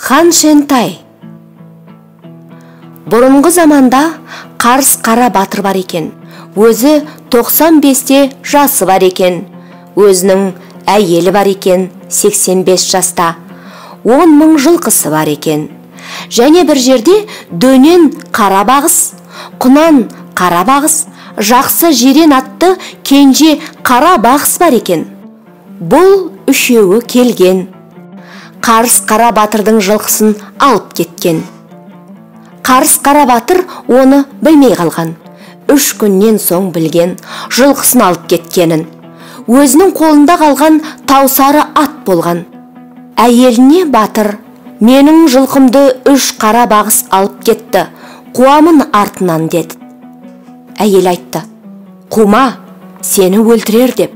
Хан Шентай. Бұрынғы заманда Қарыс Қара батыр бар екен. Өзі 95-те жасы бар екен. Өзінің әйелі бар екен 85 жаста. 10 мың жылқысы бар екен. Және бір жерде Дөнен қара бағыс, Құнан қара бағыс, Жақсы жирен атты кенже қара бағыс бар екен. Бұл үшеуі келген. Қарыс Қара батырдың жылқысын алып кеткен. Қарыс Қара батыр оны білмей қалған. 3 күннен соң білген жылқысын алып кеткенін. Өзінің қолында қалған таусары ат болған. Әйеліне батыр: менің жылқымды 3 қара бағыс алып кетті, қуамын артынан деді. Әйел айтты: қума, сені өлтірер деп.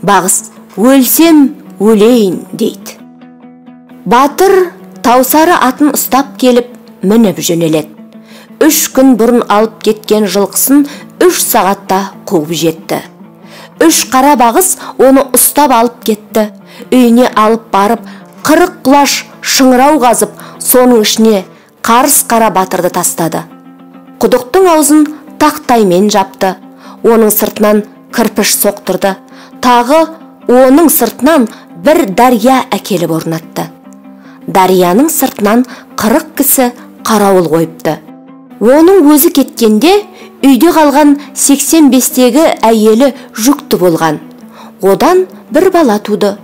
Бағыс: өлсем өлейін дейді. Батыр таусары атын ұстап келіп мініп жөнеледі. 3 күн бұрын алып кеткен жылқысын 3 сағатта қуып жетті. 3 қара бағыс оны ұстап алып кетті. Үйіне алып барып 40 құлаш шыңырау қазып, соның ішіне Қарыс Қара батырды тастады. Құдықтың аузын тақтаймен жапты. Оның сыртынан кірпіш соқтырды. Тағы оның сыртынан бір дария әкеліп орнатты. Дарияның сыртынан 40 кісі қарауыл қойыпты. Оның өзі кеткенде үйде қалған 85-тегі әйелі жүкті болған. Одан бір бала туды.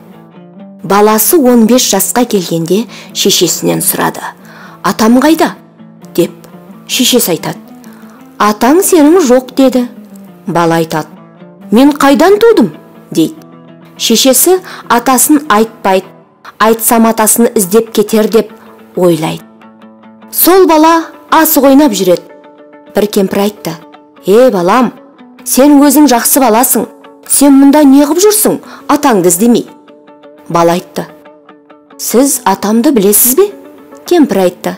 Баласы 15 жасқа келгенде шешесінен сұрады: атам қайда? Деп шешесі айтады: атаң сенің жоқ деді. Бала айтады: мен қайдан тудым? Дейді. Шешесі атасын айтпайды, айтсам атасын іздеп кетер деп ойлайды. Сол бала асық ойнап жүреді. Бір кемпір айтты: балам, сен өзің жақсы баласың, сен мұнда не қып жүрсің, атаңды іздемей? Бала айтты: сіз атамды білесіз бе? Кемпір айтты: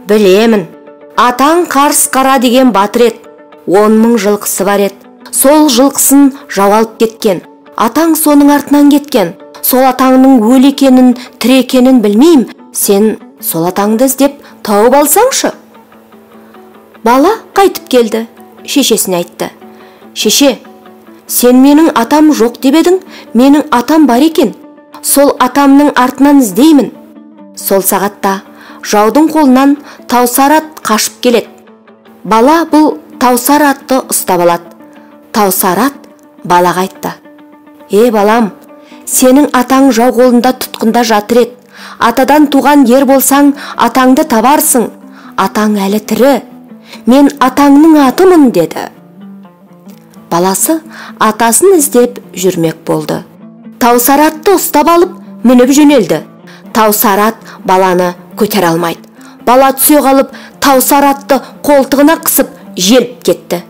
білемін, атаң Қарыс Қара деген батыр еді, 10 мың жылқысы бар еді. Сол жылқысын жау алып кеткен, атаң соның артынан кеткен. Сол атаңның өлі екенін, тірі екенін білмеймін, сен сол атаңды іздеп тауып алсаңшы. Бала қайтып келді, шешесіне айтты: шеше, сен менің атам жоқ деп едің, менің атам бар екен, сол атамның артынан іздеймін. Сол сағатта жаудың қолынан таусар ат қашып келеді. Бала бұл таусар атты ұстап алады. Таусар ат балаға айтты: балам, сенің атаң жау қолында тұтқында жатыр еді. Атадан туған ер болсаң, атаңды табарсың. Атаң әлі тірі. Мен атаңның атымын деді. Баласы атасын іздеп жүрмек болды. Таусар атты ұстап алып мініп жөнелді. Таусар ат баланы көтере алмайды. Бала түсе қалып, таусар атты қолтығына қысып желіп кетті.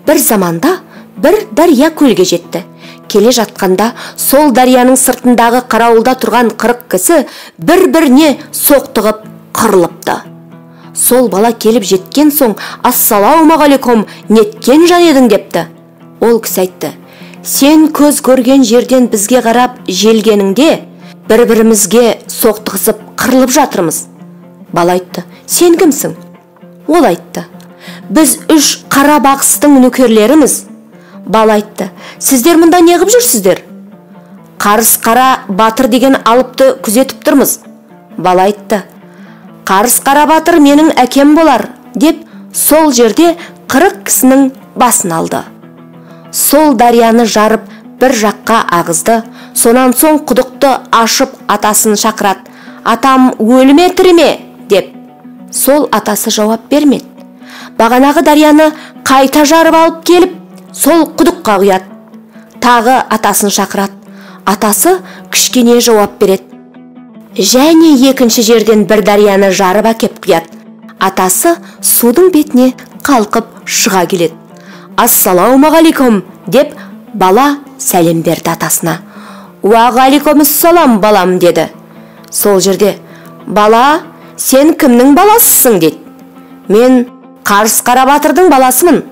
Бір заманда бір дария көлге жетті. Келе жатқанда сол дарияның сыртындағы қарауылда тұрған 40 кісі бір-біріне соқтығып қырылыпты. Сол бала келіп жеткен соң: ассалаумағалейкум, неткен жан едің депті. Ол кісі айтты: сен көз көрген жерден бізге қарап желгеніңде бір-бірімізге соқтығысып қырылып жатырмыз. Бала айтты: сен кімсің? Ол айтты: біз 3 қара бағыстың нөкерлеріміз. Бала айтты: сіздер мұнда не қып жүрсіздер? Қарыс Қара батыр деген алыпты күзетіп тұрмыз. Бала айтты: Қарыс Қара батыр менің әкем болар, деп сол жерде 40 кісінің басын алды. Сол дарияны жарып бір жаққа ағызды. Сонан соң құдықты ашып атасын шақырады: атам өлі ме, тірі ме? Деп. Сол атасы жауап бермеді. Бағанағы дарияны қайта жарып алып келіп, сол құдыққа құяды. Тағы атасын шақырады. Атасы кішкене жауап береді. Және екінші жерден бір дарияны жарып әкеп құяды. Атасы судың бетіне қалқып шыға келеді. Ассалаумағалейкум деп бала сәлем берді атасына. Уағалейкумассалам балам деді. Сол жерде: бала, сен кімнің баласысың деді. Мен Қарыс Қара батырдың баласымын.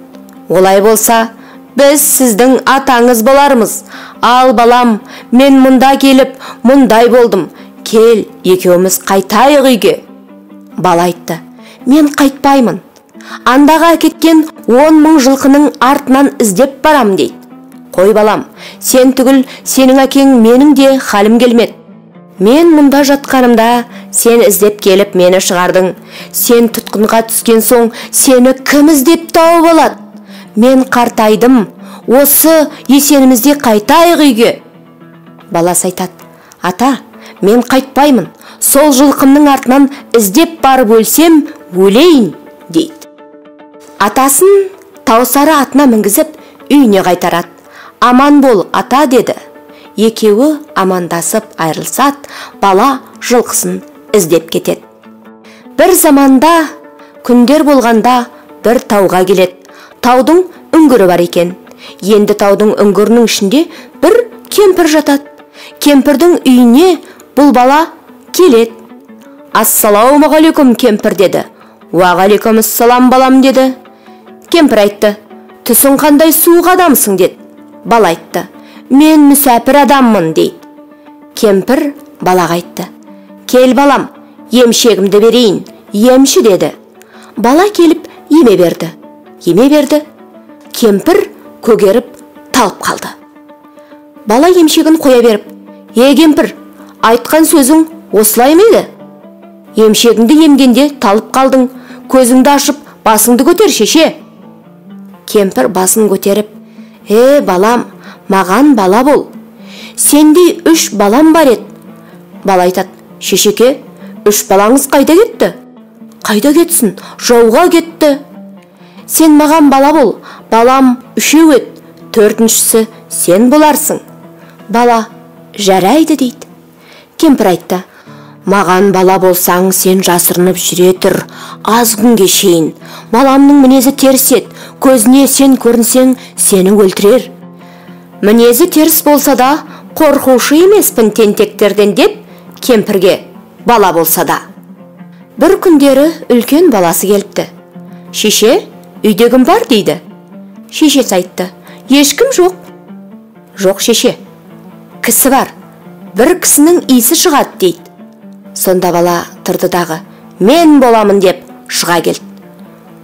Олай болса, біз сіздің атаңыз болармыз. Ал балам, мен мұнда келіп мұндай болдым. кел, екеуміз қайтайық үйге. Бала айтты, мен қайтпаймын. Андаға әкеткен 10 000 жылқының артынан іздеп барам дейді. Қой балам, сен түгіл, сенің әкең менің де халім келмеді. Мен мұнда жатқанымда сен іздеп келіп мені шығардың. Сен тұтқынға түскен соң сені кім іздеп тауып алады? Мен қартайдым, осы есенімізде қайтайық үйге. Баласы айтады, ата, мен қайтпаймын, сол жылқымның артынан іздеп барып өлсем, өлейін, дейді. Атасын Таусары атына мінгізіп үйіне қайтарады. Аман бол, ата, деді. Екеуі амандасып айрылсат, бала жылқысын іздеп кетеді. Бір заманда, күндер болғанда бір тауға келеді. Таудың үңгірі бар екен. Енді таудың үңгірінің ішінде бір кемпір жатады. Кемпірдің үйіне бұл бала келеді. Ассалаумағалейкум, кемпір, деді. Уағалейкумассалам, балам, деді. Кемпір айтты, түсің қандай суық адамсың, деді. Бала айтты, мен мүсәпір адаммын, дейді. Кемпір балаға айтты, кел балам, емшегімді берейін, емші, деді. Бала келіп еме берді. Кемпір көгеріп талып қалды. Бала емшегін қоя беріп, кемпір, айтқан сөзің осылай ма еді? Емшегіңді емгенде талып қалдың, көзіңді ашып, басыңды көтер, шеше. Кемпір басын көтеріп, балам, маған бала бол. Сендей 3 балам бар еді. Бала айтады, шешеке, 3 балаңыз қайда кетті? Қайда кетсін? Жауға кетті. Сен маған бала бол, балам 3 еді, 4-шісі сен боларсың. Бала, жарайды, дейді. Кемпір айтты, маған бала болсаң, сен жасырынып жүре тұр, аз күнге шейін. Баламның мінезі теріс еді, көзіне сен көрінсең, сені өлтірер. Мінезі теріс болса да, қорқушы емеспін тентектерден, деп кемпірге бала болса да. Бір күндері үлкен баласы келіпті. Шеше, үйде кім бар, дейді. Шешесі айтты, ешкім жоқ. Жоқ, шеше, кісі бар, бір кісінің иісі шығады, дейді. Сонда бала тұрды дағы, мен боламын, деп шыға келді.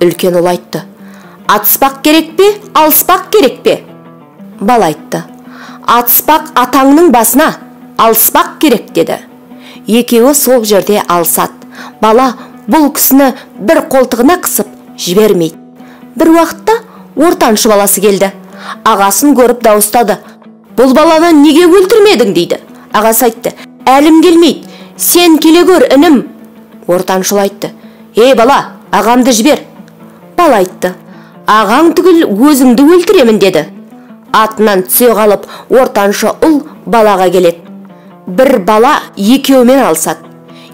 Үлкен ұл айтты, атыспақ керек пе, алыспақ керек пе? Бала айтты, атыспақ атаңның басына, алыспақ керек, деді. Екеуі сол жерде алысады. Бала бұл кісіні бір қолтығына қысып жібермейді. Бір уақытта ортаншы баласы келді. Ағасын көріп дауыстады, бұл баланы неге өлтірмедің, дейді. Ағасы айтты, әлім келмейді, сен келе көр, інім. Ортаншыл айтты, бала, ағамды жібер. Бала айтты, ағаң түгіл өзіңді өлтіремін, деді. Атынан түсе қалып, ортаншы ұл балаға келеді. Бір бала екеуімен алысады.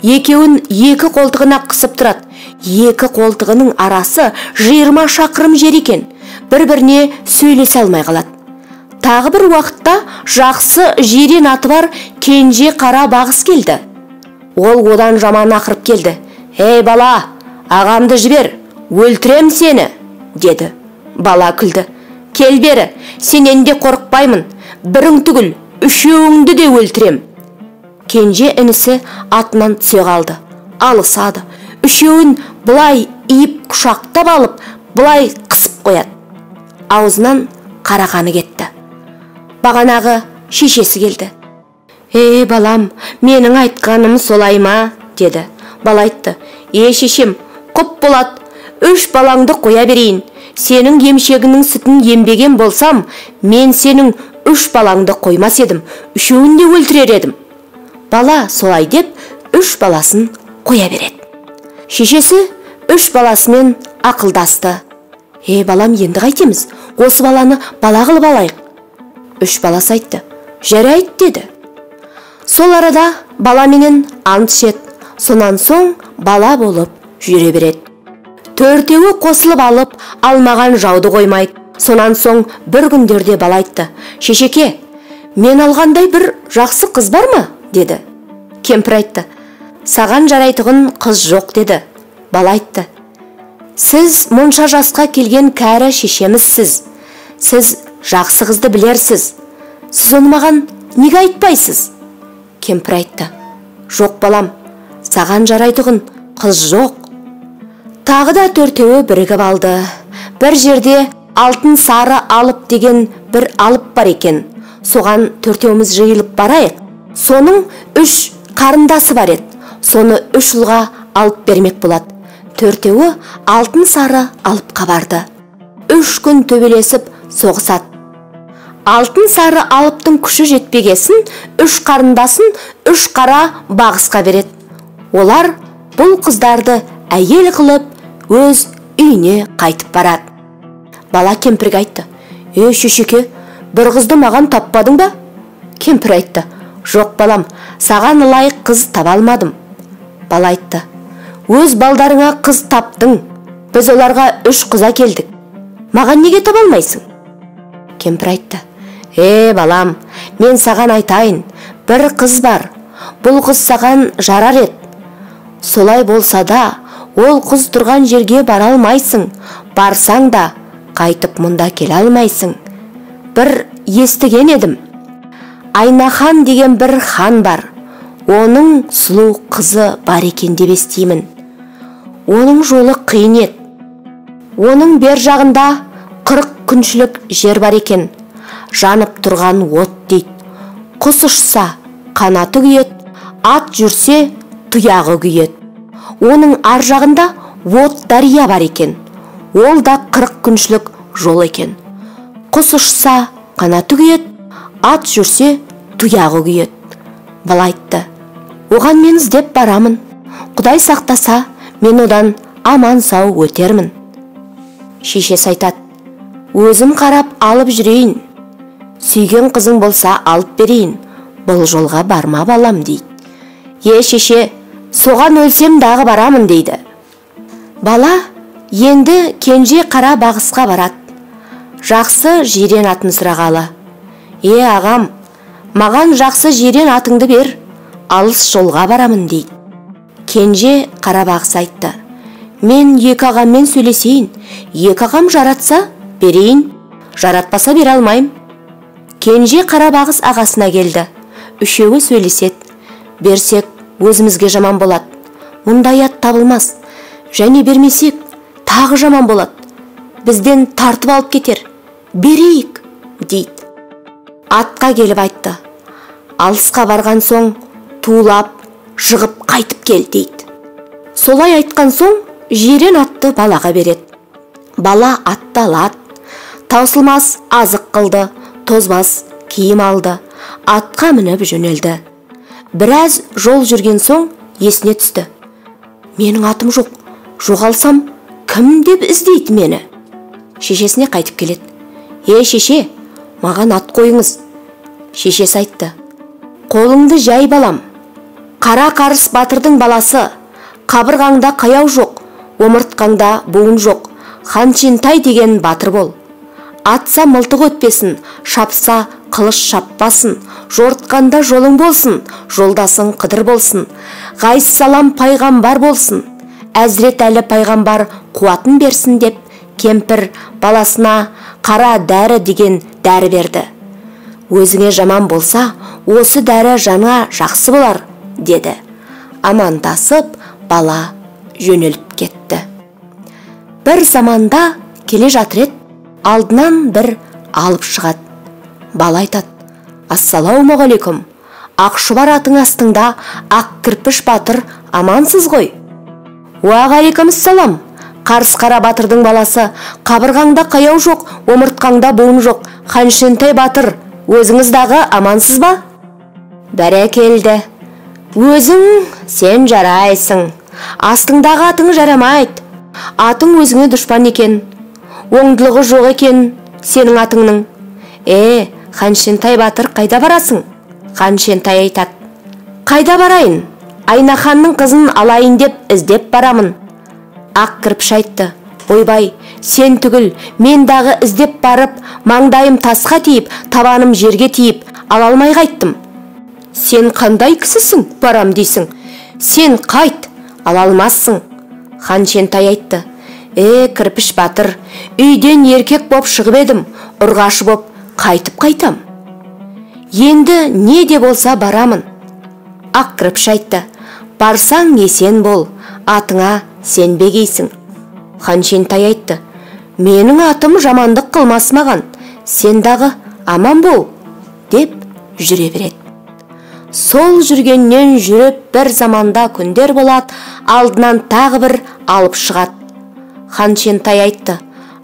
Екеуін 2 қолтығына қысып тұрады. 2 қолтығының арасы 20 шақырым жер екен. Бір-біріне сөйлесе алмай қалады. Тағы бір уақытта жақсы жирен аты бар кенже қара бағыс келді. Ол одан жаман ақырып келді. Бала, ағамды жібер, өлтірем сені, деді. Бала күлді. Кел бері, сенен де қорықпаймын, бірің түгіл, 3-өңді де өлтірем. Кенже інісі атынан түсе қалды. Алысады. 3-өң бұлай иіп құшақтап алып, бұлай қысып қояды. Аузынан қарақаны кетті. Бағанағы шешесі келді. Балам, менің айтқаным солай ма, деді. Бала айтты, шешем, құп болады, 3 балаңды қоя берейін. Сенің емшегінің сүтін ембеген болсам, мен сенің 3 балаңды қоймас едім, 3-өңін де өлтірер едім. Бала солай деп 3 баласын қоя береді. Шешесі 3 баласымен ақылдасты. Балам, енді қайтеміз? Осы баланы бала қылып алайық. 3 баласы айтты, жарайды, деді. Сол арада бала менен ант ішеді. Сонан соң бала болып жүре береді. 4-еуі қосылып алып, алмаған жауды қоймайды. Сонан соң бір күндерде бала айтты, шешеке, мен алғандай бір жақсы қыз бар ма, деді. Кемпір айтты, саған жарайтығын қыз жоқ, деді. Бала айтты, сіз мұнша жасқа келген кәрі шешемізсіз. Сіз жақсы қызды білерсіз. Сіз оны маған неге айтпайсыз? Кемпір айтты, Жоқ балам, саған жарайтұғын қыз жоқ. Тағы да төртеуі бірігіп алды. Бір жерде алтын сары алып деген бір алып бар екен. Соған төртеуміз жиылып барайық. Соның 3 қарындасы бар еді. Соны 3 ұлға алып бермек болады. Төртеуі алтын сары алыпқа барды. 3 күн төбелесіп соғысады. Алтын сары алыптың күші жетпегесін 3 қарындасын 3 қара бағысқа береді. Олар бұл қыздарды әйел қылып өз үйіне қайтып барады. Бала кемпірге айтты: шешеке, бір қызды маған таппадың ба? Кемпір айтты: жоқ балам, саған лайық қыз таба алмадым. Бала айтты: өз балдарыңа қыз таптың, біз оларға 3 қыз әкелдік. Маған неге таба алмайсың? Кемпір айтты: балам, мен саған айтайын, бір қыз бар, бұл қыз саған жарар еді. Солай болса да, ол қыз тұрған жерге бара алмайсың, барсаң да қайтып мұнда келе алмайсың. Бір естіген едім, Айнахан деген бір хан бар, оның сұлу қызы бар екен деп естимін. Оның жолы қиын еді. Оның бер жағында 40 күншілік жер бар екен. Жанып тұрған от дейді. Құс ұшса қанаты күйеді, ат жүрсе тұяғы күйеді. Оның ар жағында от дария бар екен. Ол да 40 күншілік жол екен. Құс ұшса қанаты күйеді, ат жүрсе тұяғы күйеді. Бала айтты: оған мен іздеп барамын. Құдай сақтаса, мен одан аман сау өтермін. Шешесі айтады: өзім қарап алып жүрейін. Сүйген қызың болса алып берейін. Бұл жолға барма балам дейді. Шеше, соған өлсем дағы барамын дейді. Бала енді кенже қара бағысқа барады. Жақсы жирен атын сұрағалы. Ағам, маған жақсы жирен атыңды бер, алыс жолға барамын дейді. Кенже қара бағыс айтты: мен 2 ағаммен сөйлесейін. 2 ағам жаратса берейін, жаратпаса бере алмайым. Кенже қара бағыс ағасына келді. Үшеуі сөйлеседі. Берсек өзімізге жаман болады. Мұндай ат табылмас. Және бермесек тағы жаман болады. Бізден тартып алып кетер. Берейік, дейді. Атқа келіп айтты: алысқа барған соң туылап, жығып қайтып кел, дейді. Солай айтқан соң жирен атты балаға береді. Бала атты алады. Таусылмас азық қылды, тозбас киім алды, атқа мініп жөнелді. Біраз жол жүрген соң есіне түсті: менің атым жоқ, жоғалсам кім деп іздейді мені? Шешесіне қайтып келеді: шеше, маған ат қойыңыз. Шешесі айтты: қолыңды жай балам, қара қарыс батырдың баласы, қабырғаңда қаяу жоқ, омыртқаңда буын жоқ, Ханшентай деген батыр бол. Атса мылтық өтпесін, шапса қылыш шаппасын, жортқанда жолың болсын, жолдасың қыдыр болсын. Ғайсалам пайғамбар болсын, Әзірет әлі пайғамбар қуатын берсін деп, кемпір баласына қара дәрі деген дәрі берді. Өзіңе жаман болса, осы дәрі жаңа жақсы болар, деді. Амандасып, бала жөнеліп кетті. Бір заманда келе жатыр еді, алдынан бір алып шығады. Бала айтады: ассалаумағалейкум, Ақшұбар атың астыңда ақ кірпіш батыр амансыз ғой? Уағалейкумассалам, қарыс қара батырдың баласы, қабырғаңда қаяу жоқ, омыртқаңда буын жоқ, Ханшентай батыр, өзіңіздағы амансыз ба? Бәрекелді. Өзің сен жарайсың, астыңдағы атың жарамайды. Атың өзіңе дұшпан екен, оңдылығы жоқ екен сенің атыңның. Ханшентай батыр, қайда барасың? Ханшентай айтады: қайда барайын? Айнаханның қызын алайын деп іздеп барамын. Ақ кірпіш айтты: ойбай, сен түгіл, мен дағы іздеп барып, маңдайым тасқа тиіп, табаным жерге тиіп, ала алмай қайттым. Сен қандай кісісің, барам дейсің? Сен қайт, ала алмассың. Ханшентай айтты: кірпіш батыр, үйден еркек боп шығып едім, ұрғашы боп қайтып қайтам. Енді не де болса барамын. Ақ кірпіш айтты: барсаң есен бол, атыңа сенбегейсің. Ханшентай айтты: менің атым жамандық қылмас маған, сен дағы аман бол, деп жүре береді. Сол жүргеннен жүріп бір заманда күндер болады, алдынан тағы бір алып шығады. Ханшентай айтты: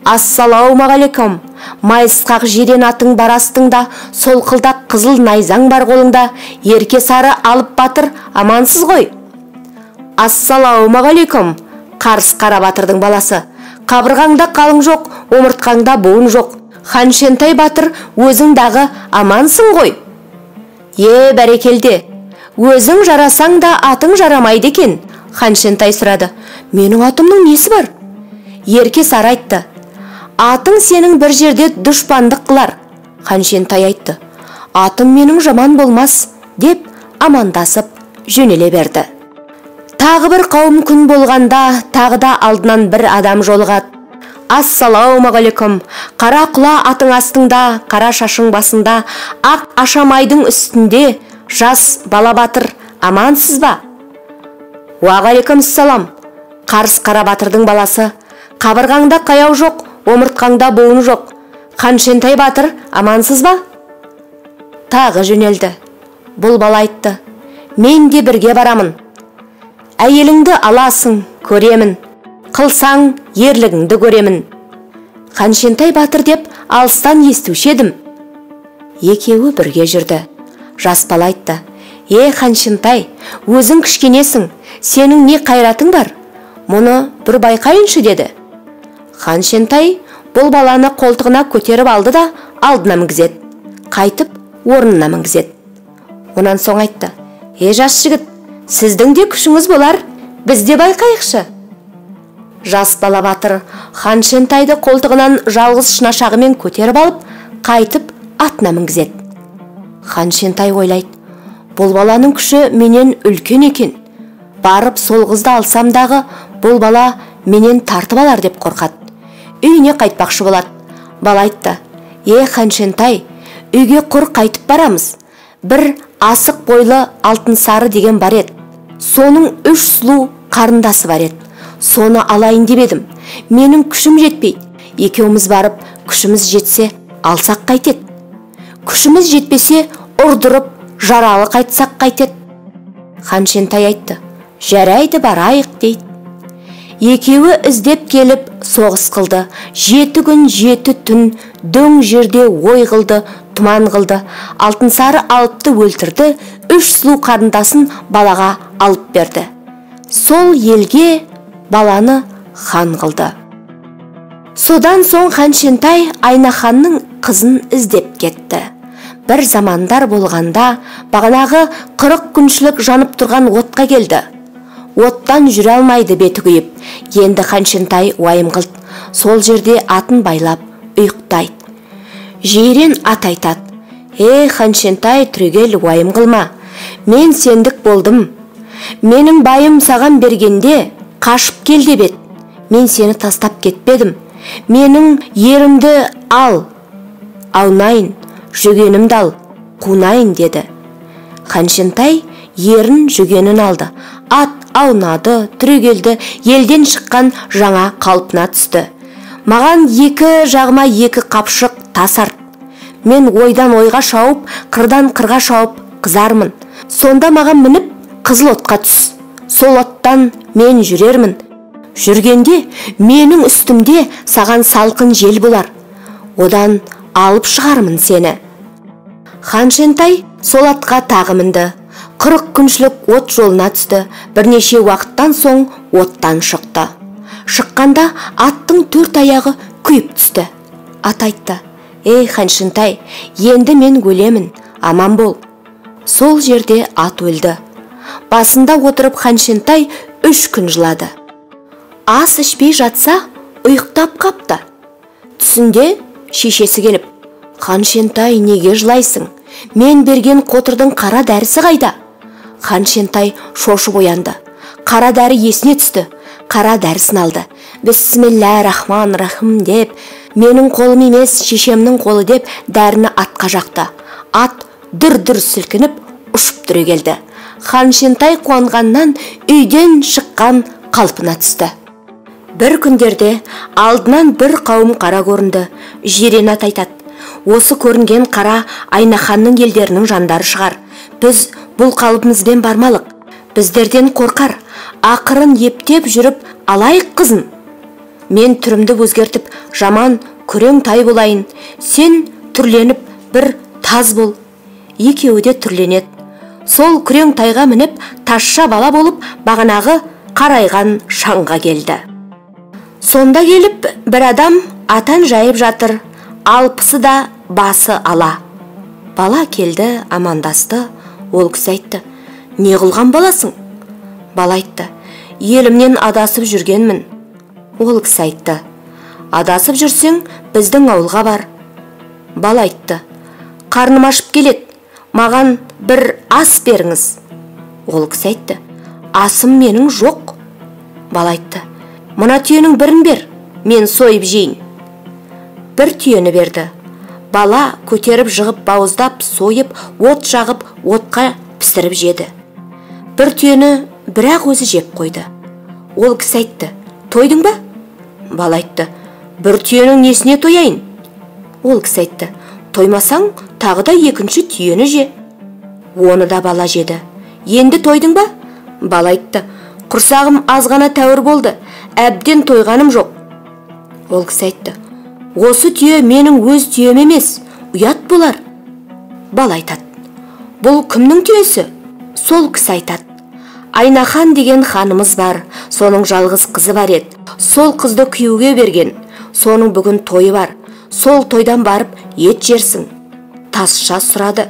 ассалаумағалейкум, майысқақ жирен атың бар астыңда, солқылдақ қызыл найзаң бар қолыңда, ерке сары алып батыр амансыз ғой. Ассалаумағалейкум, қарыс қара батырдың баласы, қабырғаңда қалың жоқ, омыртқаңда буын жоқ, Ханшентай батыр өзің дағы амансың ғой. Бәрекелде, өзің жарасаң да атың жарамайды екен. Ханшентай сұрады: менің атымның несі бар? Ерке сары айтты: атың сенің бір жерде дұшпандық қылар. Ханшентай айтты: атым менің жаман болмас, деп амандасып жөнеле берді. Тағы бір қауым күн болғанда, тағы да алдынан бір адам жолығады. Ассалаумағалейкум, қара құла атың астыңда, қара шашың басында, ақ ашамайдың үстінде, жас бала батыр амансыз ба? Уағалейкум салам, қарыс қара батырдың баласы, қабырғаңда қаяу жоқ, омыртқаңда буын жоқ, Ханшентай батыр амансыз ба? Тағы жөнелді. Бұл бала айтты: мен де бірге барамын. Әйеліңді аласың, көремін, қылсаң ерлігіңді көремін. Ханшентай батыр деп алыстан естуші едім. Екеуі бірге жүрді. Жас бала айтты: Ханшентай, өзің кішкенесің, сенің не қайратың бар? Мұны бір байқайыншы, деді. Ханшентай бұл баланы қолтығына көтеріп алды да алдына мінгізеді. Қайтып орнына мінгізеді. Онан соң айтты: жас жігіт, сіздің де күшіңіз болар, біз де байқайықшы. Жас бала батыр Ханшентайды қолтығынан жалғыз шынашағымен көтеріп алып, қайтып атына мінгізеді. Ханшентай ойлайды: бұл баланың күші менен үлкен екен. Барып сол қызды алсам дағы, бұл бала менен тартып алар деп қорқады. Үйіне қайтпақшы болады. Бала айтты: Ханшентай, үйге құр қайтып барамыз. Бір асық бойлы Алтынсары деген бар еді. Соның 3 сұлу қарындасы бар еді. Соны алайын деп едім. Менің күшім жетпейді. Екеуміз барып, күшіміз жетсе алсақ қайтеді. Күшіміз жетпесе ұрдырып, жаралы қайтсақ қайтеді. Ханшентай айтты: жарайды, барайық, дейді. Екеуі іздеп келіп соғыс қылды. 7 күн 7 түн дөң жерде ой қылды, тұман қылды. Алтынсары алыпты өлтірді, 3 сұлу қарындасын балаға алып берді. Сол елге баланы хан қылды. Содан соң Ханшентай Айнаханның қызын іздеп кетті. Бір замандар болғанда, бағанағы 40 күншілік жанып тұрған отқа келді. Оттан жүре алмайды беті күйіп. Енді Ханшентай уайым қылды. Сол жерде атын байлап ұйықтайды. Жирен ат айтады: Ханшентай, түрегел, уайым қылма. Мен сендік болдым. Менің байым саған бергенде қашып кел деп еді. Мен сені тастап кетпедім. Менің ерімді ал, аунайын, жүгенімді ал, қунайын, деді. Ханшентай ерін жүгенін алды. Ат аунады, түрегелді, елден шыққан жаңа қалпына түсті. Маған 2 жағыма 2 қапшық тас арт. Мен ойдан ойға шауып, қырдан қырға шауып қызармын. Сонда маған мініп қызыл отқа түс. Сол оттан мен жүрермін. Жүргенде менің үстімде саған салқын жел болар. Одан алып шығармын сені. Ханшентай сол атқа тағы мінді. 40 күншілік от жолына түсті. Бірнеше уақыттан соң оттан шықты. Шыққанда аттың 4 аяғы күйіп түсті. Ат айтты: Ханшентай, енді мен өлемін, аман бол. Сол жерде ат өлді. Басында отырып Ханшентай 3 күн жылады. Ас ішпей жатса, ұйықтап қапты. Түсінде шешесі келіп: Ханшентай, неге жылайсың? Мен берген қотырдың қара дәрісі қайда? Ханшентай шошып оянды. Қара дәрі есіне түсті. Қара дәрісін алды. Бисмиллахир-рахманир-рахим деп, менің қолым емес, шешемнің қолы деп, дәріні атқа жақты. Ат дүр-дүр сілкініп ұшып түрегелді. Ханшентай қуанғаннан үйден шыққан қалпына түсті. Бір күндерде алдынан бір қауым қара көрінді. Жирен ат айтады: осы көрінген қара Айнаханның елдерінің жандары шығар. Біз бұл қалыбымызбен бармалық. Біздерден қорқар. Ақырын ептеп жүріп алайық қызын. Мен түрімді өзгертіп жаман күрең тай болайын. Сен түрленіп бір таз бол. Екеуі де түрленеді. Сол күрең тайға мініп тазша бала болып бағанағы қарайған шаңға келді. Сонда келіп бір адам атан жайып жатыр. Алпысы да басы ала. Бала келді, амандасты. Ол кісі айтты: не қылған баласың? Бала айтты: елімнен адасып жүргенмін. Ол кісі айтты: адасып жүрсең біздің ауылға бар. Бала айтты: қарным ашып келеді, маған бір ас беріңіз. Ол кісі айтты: асым менің жоқ. Бала айтты: мына түйенің бірін бер, мен сойып жейін. Бір түйені берді. Бала көтеріп жығып бауыздап, сойып, от жағып, отқа пісіріп жеді. Бір түйені бірақ өзі жеп қойды. Ол кісі айтты: тойдың ба? Бала айтты: бір түйенің несіне тояйын? Ол кісі айтты: тоймасаң тағы да екінші түйені же. Оны да бала жеді. Енді тойдың ба? Бала айтты: құрсағым азғана тәуір болды, әбден тойғаным жоқ. Ол кісі айтты: осы түйе менің өз түйем емес, ұят болар. Бала айтады: бұл кімнің түйесі? Сол кісі айтады: Айнахан деген ханымыз бар, соның жалғыз қызы бар еді. Сол қызды күйеуге берген, соның бүгін тойы бар. Сол тойдан барып ет жерсің. Тазша сұрады: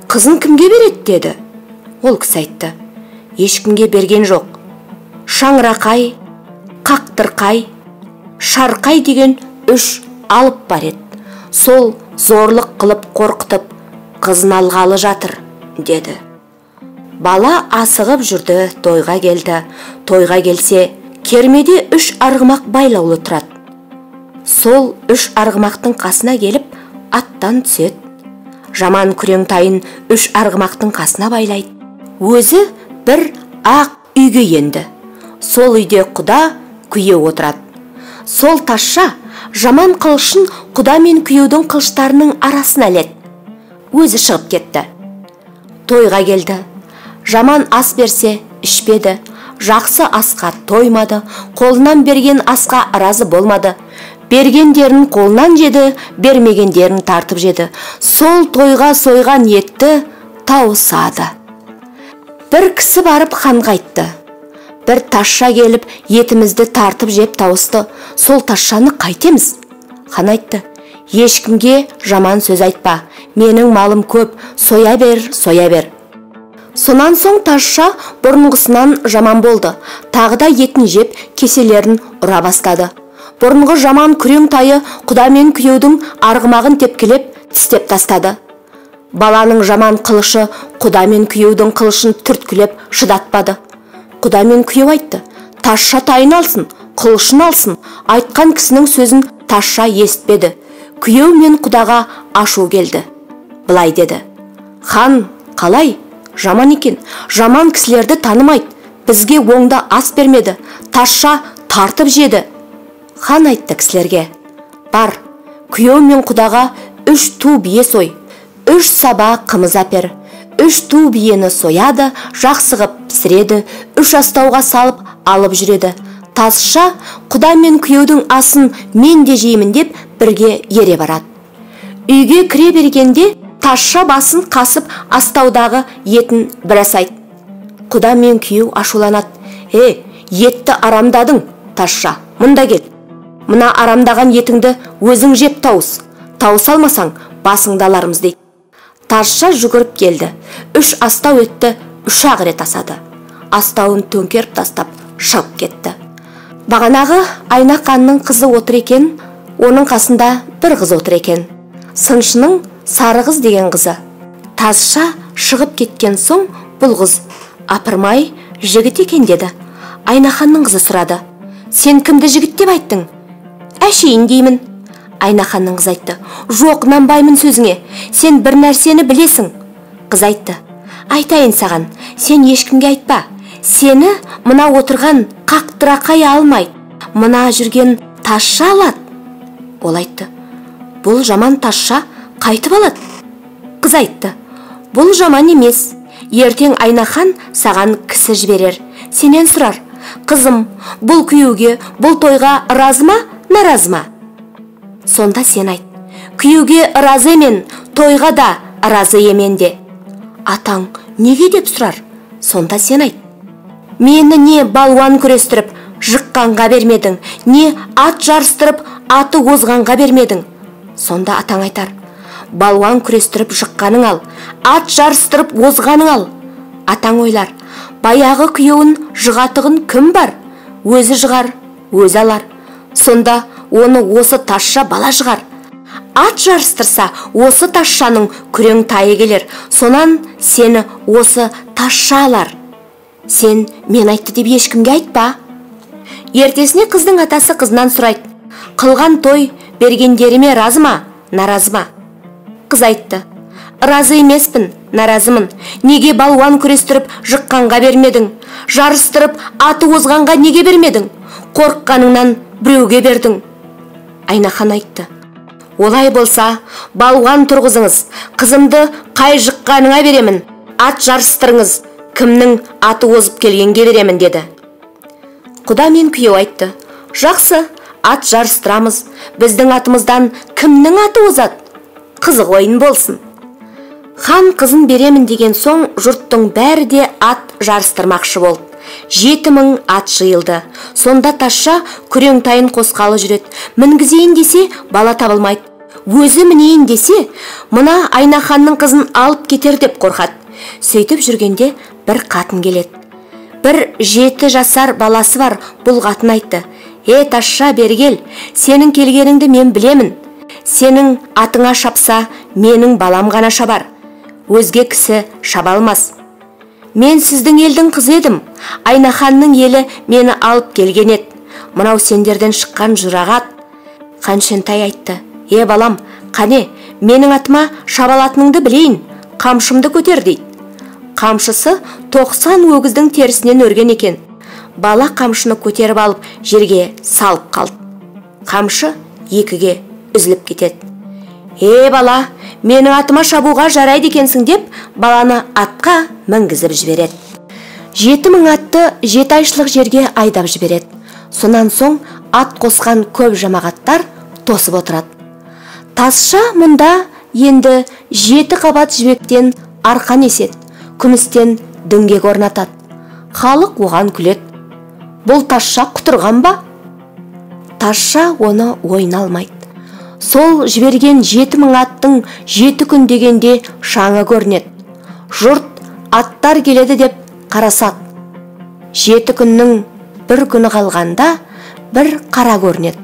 қызын кімге береді деді. Ол кісі айтты: ешкімге берген жоқ. Шаңырақай, Қақтырқай, Шарқай деген 3 алып бар еді. Сол зорлық қылып қорқытып қызын алғалы жатыр деді. Бала асығып жүрді, тойға келді. Тойға келсе, кермеде 3 арғымақ байлаулы тұрады. Сол 3 арғымақтың қасына келіп аттан түседі. Жаман күрең тайын 3 арғымақтың қасына байлайды. Өзі бір ақ үйге енді. Сол үйде құда, күйеу отырады. Сол тазша жаман қылышын құда мен күйеудің қылыштарының арасына іледі. Өзі шығып кетті. Тойға келді. Жаман ас берсе ішпеді. Жақсы асқа тоймады. Қолынан берген асқа разы болмады. Бергендерін қолынан жеді, бермегендерін тартып жеді. Сол тойға сойған етті тауысады. Бір кісі барып ханға айтты: бір тазша келіп етімізді тартып жеп тауысты. Сол тазшаны қайтеміз? Хан айтты: ешкімге жаман сөз айтпа. Менің малым көп, соя бер, соя бер. Сонан соң тазша бұрынғысынан жаман болды. Тағы да етін жеп кеселерін ұра бастады. Бұрынғы жаман күрең тайы құда мен күйеудің арғымағын тепкілеп тістеп тастады. Баланың жаман қылышы құда мен күйеудің қылышын түрткілеп шыдатпады. Құда мен күйеу айтты: тазша тайын алсын, қылышын алсын. Айтқан кісінің сөзін тазша естпеді. Күйеу мен құдаға ашу келді. Былай деді: хан, қалай? Жаман екен. Жаман кісілерді танымайды. Бізге оңда ас бермеді. Тазша тартып жеді. Хан айтты кісілерге: бар, күйеу мен құдаға 3 ту бие сой, 3 саба қымыз әпер. 3 ту биені сояды, жақсығып пісіреді, 3 астауға салып алып жүреді. Тазша құда мен күйеудің асын мен де жеймін деп бірге ере барады. Үйге кіре бергенде тазша басын қасып астаудағы етін бір асайды. Құда мен күйеу ашуланады: етті арамдадың, тазша, мұнда кел. Мына арамдаған етіңді өзің жеп тауыс. Тауыс алмасаң басыңды алармыз дейді. Тазша жүгіріп келді. 3 астау етті 3-ақ рет асады. Астауын төңкеріп тастап шығып кетті. Бағанағы Айнаханның қызы отыр екен, оның қасында бір қыз отыр екен. Сыншының Сарықыз деген қызы. Тазша шығып кеткен соң бұл қыз: апырмай, жігіт екен деді. Айнаханның қызы сұрады: сен кімді жігіт деп айттың? Әшейін деймін. Айнаханның қызы айтты: жоқ, нанбаймын сөзіңе, сен бір нәрсені білесің. Қыз айтты: Айтайын саған, сен ешкімге айтпа. Сені мына отырған қақтырақай алмайды. Мына жүрген Тазша алады. Ол айтты: бұл жаман Тазша қайтып алады. Қыз айтты: бұл жаман емес. Ертең Айнахан саған кісі жіберер. Сенен сұрар: қызым, бұл күйеуге, бұл тойға разы ма, наразы ма? Сонда сен айт: күйеуге разы емен, тойға да разы емен де. Атаң неге деп сұрар? Сонда сен айт: мені не балуан күрестіріп жыққанға бермедің, не ат жарыстырып аты озғанға бермедің. Сонда атаң айтар: балуан күрестіріп жыққаның ал, ат жарыстырып озғаның ал. Атаң ойлар: баяғы күйеуін жығатығын кім бар? Өзі жығар, өзі алар. Сонда оны осы Тазша бала жығар. Ат жарыстырса, осы Тазшаның күрең тайы келер. Сонан сені осы Тазша алар. Сен мен айтты деп ешкімге айтпа. Ертесіне қыздың атасы қызынан сұрайды: қылған той бергендеріме разы ма, наразы ма? Қыз айтты: разы емеспін, наразымын. Неге балуан күрестіріп жыққанға бермедің? Жарыстырып аты озғанға неге бермедің? Қорыққаныңнан біреуге бердің. Айнахан айтты: олай болса, балуан тұрғызыңыз, қызымды қай жыққаныңа беремін, ат жарыстырыңыз, кімнің аты озып келгенге беремін деді. Құда мен күйеу айтты: жақсы, ат жарыстырамыз, біздің атымыздан кімнің аты озады? Қызық ойын болсын. Хан қызын беремін деген соң жұрттың бәрі де ат жарыстырмақшы болды. 7000 ат жиылды. Сонда Тазша күрең тайын қосқалы жүреді. Мінгізейін десе, бала табылмайды. Өзі мінейін десе, мына Айнаханның қызын алып кетер деп қорқады. Сөйтіп жүргенде бір қатын келеді. Бір 7 жасар баласы бар. Бұл қатын айтты: Тазша, бері кел, сенің келгеніңді мен білемін. Сенің атыңа шапса, менің балам ғана шабар. Өзге кісі шаба алмас. Мен сіздің елдің қызы едім. Айнаханның елі мені алып келген еді. Мынау сендерден шыққан жұрағат. Қаншентай айтты: балам, қане, менің атыма шабалатыныңды білейін, қамшымды көтер дейді. Қамшысы 90 өгіздің терісінен өрген екен. Бала қамшыны көтеріп алып жерге салып қалды. Қамшы 2-ге үзіліп кетеді. Бала, менің атыма шабуға жарайды екенсің деп, баланы атқа мінгізіп жібереді. 7000 атты 7 айшылық жерге айдап жібереді. Сонан соң ат қосқан көп жамағаттар тосып отырады. Тазша мұнда енді 7 қабат жібектен арқан есет, күмістен діңгек орнатады. Халық оған күледі. Бұл Тазша құтырған ба? Тазша оны ойына алмайды. Сол жіберген 7000 аттың 7 күн дегенде шаңы көрінеді. Жұрт аттар келеді деп қарасады. 7 күннің бір күні қалғанда бір қара көрінеді.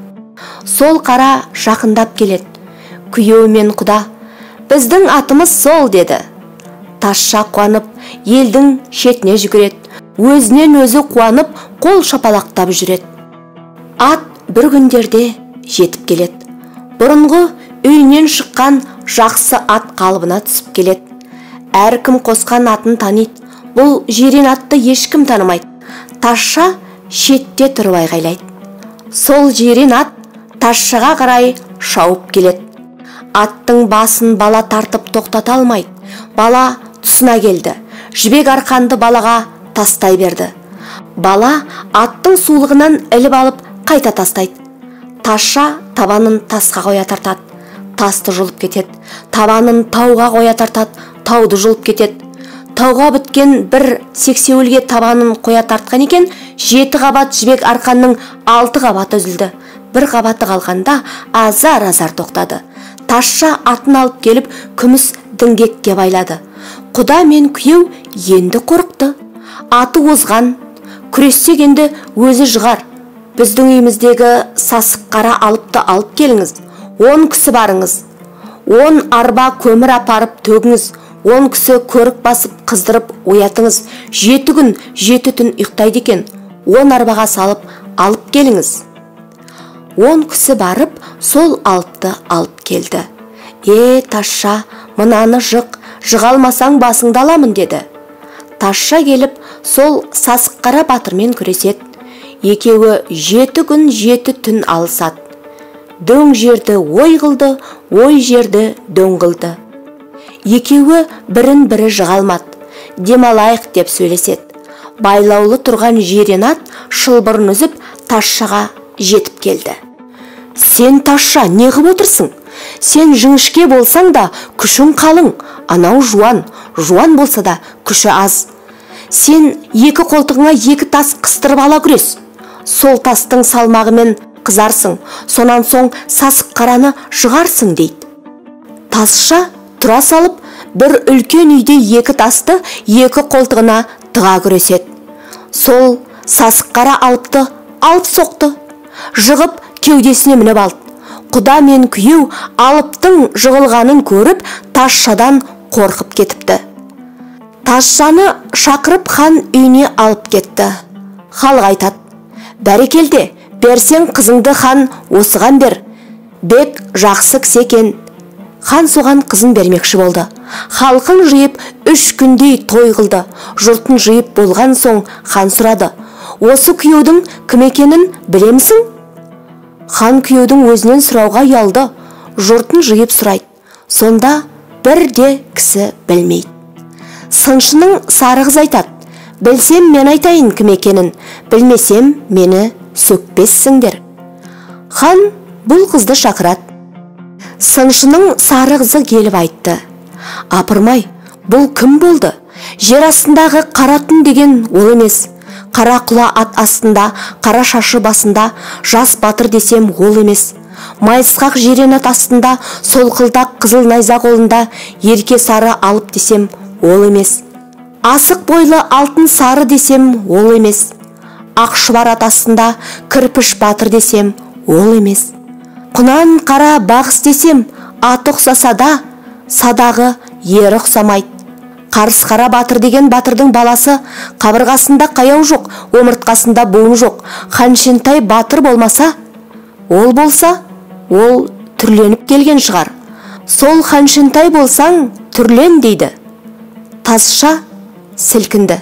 Сол қара жақындап келеді. Күйеу мен құда: біздің атымыз сол деді. Тазша қуанып елдің шетіне жүгіреді. Өзінен өзі қуанып қол шапалақтап жүреді. Ат бір күндерде жетіп келеді. Бұрынғы үйінен шыққан жақсы ат қалыбына түсіп келеді. Әркім қосқан атын таниды. Бұл жирен атты ешкім танымайды. Тазша шетте тұрып айғайлайды. Сол жирен ат Тазшаға қарай шауып келеді. Аттың басын бала тартып тоқтата алмайды. Бала тұсына келді. Жібек арқанды балаға тастай берді. Бала аттың сулығынан іліп алып қайта тастайды. Тазша табанын тасқа қоя тартады. Тасты жұлып кетеді. Табанын тауға қоя тартады. Тауды жұлып кетеді. Тауға біткен бір сексеуілге табанын қоя тартқан екен, 7 қабат жібек арқанның 6 қабаты үзілді. Бір қабаты қалғанда азар-азар тоқтады. Тазша атын алып келіп күміс діңгекке байлады. Құда мен күйеу енді қорықты. Аты озған. Күрессек енді өзі жығар. Біздің үйіміздегі сасық қара алыпты алып келіңіз. 10 кісі барыңыз. 10 арба көмір апарып төгіңіз. 10 кісі көрік басып қыздырып оятыңыз. 7 күн 7 түн ұйықтайды екен. 10 арбаға салып алып келіңіз. 10 кісі барып сол алыпты алып келді. Тазша, мынаны жық, жыға алмасаң басыңды аламын деді. Тазша келіп сол Сасыққара батырмен күреседі. Екеуі 7 күн 7 түн алысады. Дөң жерді ой қылды, ой жерді дөң қылды. Екеуі бірін-бірі жыға алмады. Демалайық деп сөйлеседі. Байлаулы тұрған Жиренат шылбырын үзіп Тазшаға жетіп келді. Сен, Тазша, не қып отырсың? Сен жіңішке болсаң да күшің қалың, анау жуан болса да күші аз. Сен 2 қолтығыңа 2 тас қыстырып ала күрес. Сол тастың салмағымен қызарсың, сонан соң Сасыққараны жығарсың дейді. Тазша тұра салып, бір үлкен үйде 2 тасты 2 қолтығына тыға күреседі. Сол Сасыққара алыпты, алып соқты. Жығып кеудесіне мініп алды. Құда мен күйеу алыптың жығылғанын көріп, Тазшадан қорқып кетіпті. Тазшаны шақырып хан үйіне алып кетті. Халық айтады: «Бәрекелде, берсең қызыңды хан осыған бер. Бек жақсы кісі екен». Хан соған қызын бермекші болды. Халқын жиып 3 күндей той қылды. Жұртын жиып болған соң хан сұрады: «Осы күйеудің кім екенін білемісің?» Хан күйеудің өзінен сұрауға ұялды. Жұртын жиып сұрайды. Сонда бірде кісі білмейді. Сыншының сары қыз айтады: «Білсем мен айтайын кім екенін, білмесем мені сөкпессіңдер». Хан бұл қызды шақырады. Сыншының сары қызы келіп айтты: «Апырмай, бұл кім болды? Жер астындағы қара түн деген ол емес. Қара құла ат астында, қара шашы басында жас батыр десем ол емес. Майысқақ Жиренат астында, солқылдақ қызыл найза қолында ерке сары алып десем ол емес. Асық бойлы алтын сары десем ол емес. Ақ шұбар ат астында кірпіш батыр десем ол емес. Құнан қара бағыс десем аты ұқсаса да, садағы ері ұқсамайды. Қарыс қара батыр деген батырдың баласы, қабырғасында қаяу жоқ, омыртқасында буын жоқ. Ханшентай батыр болмаса, ол болса, ол түрленіп келген шығар. Сол Ханшентай болсаң, түрлен дейді». Тазша сілкінді.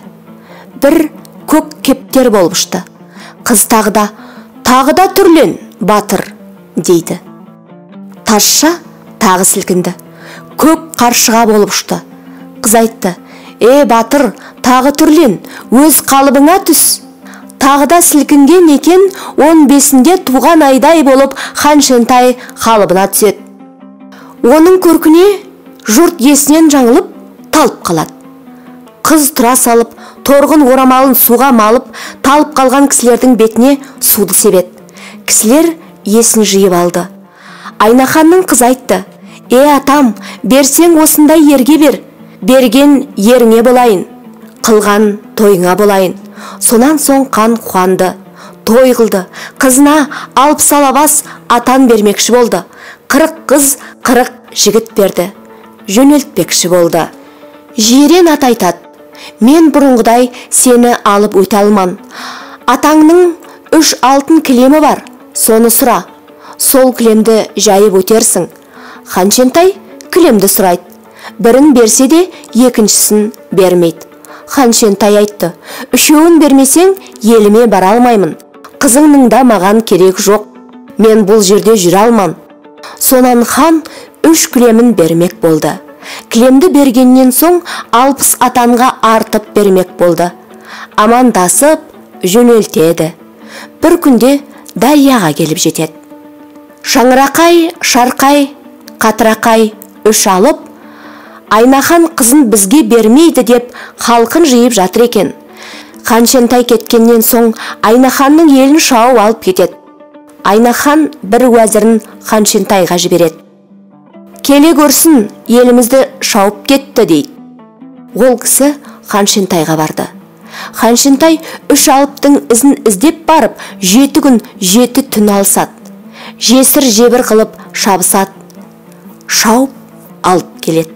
Бір көк кептер болып ұшты. Қыз тағы да түрлен, батыр дейді. Тазша тағы сілкінді. Көк қаршыға болып ұшты. Қыз айтты: «Батыр, тағы түрлен, өз қалыбыңа түс». Тағы да сілкінген екен, 15-інде туған айдай болып Ханшентай қалыбына түседі. Оның көркіне жұрт есінен жаңылып, талып қалады. Қыз тұра салып, торғын орамалын суға малып, талып қалған кісілердің бетіне суды себеді. Кісілер есін жиып алды. Айнаханның қыз айтты: «Атам, берсең осындай ерге бер. Берген еріңе болайын, қылған тойыңа болайын». Сонан соң хан қуанды, той қылды. Қызына 60 алабас атан бермекші болды. 40 қыз, 40 жігіт берді. Жөнелтпекші болды. Жиренат айтады: «Мен бұрынғыдай сені алып өте алман. Атаңның 3 алтын кілемі бар, соны сұра. Сол кілемді жайып өтерсің». Ханшентай кілемді сұрайды. Бірін берсе де екіншісін бермейді. Ханшентай айтты: «Үшеуін бермесең, еліме бара алмаймын. Қызыңның да маған керек жоқ. Мен бұл жерде жүре алман». Сонан хан 3 кілемін бермек болды. Кілемді бергеннен соң 60 атанға артып бермек болды. Амандасып жөнелтеді. Бір күнде дарияға келіп жетеді. Шаңырақай, Шарқай, Қатырақай 3 алып, Айнахан қызын бізге бермейді деп халқын жиып жатыр екен. Ханшентай кеткеннен соң Айнаханның елін шауып алып кетеді. Айнахан бір уәзірін Ханшентайға жібереді. «Келе көрсін, елімізді шауып кетті» дейді. Ол кісі Ханшентайға барды. Ханшентай 3 алыптың ізін іздеп барып, 7 күн 7 түн алысады. Жесір жебір қылып шабысады. Шауып алып келеді.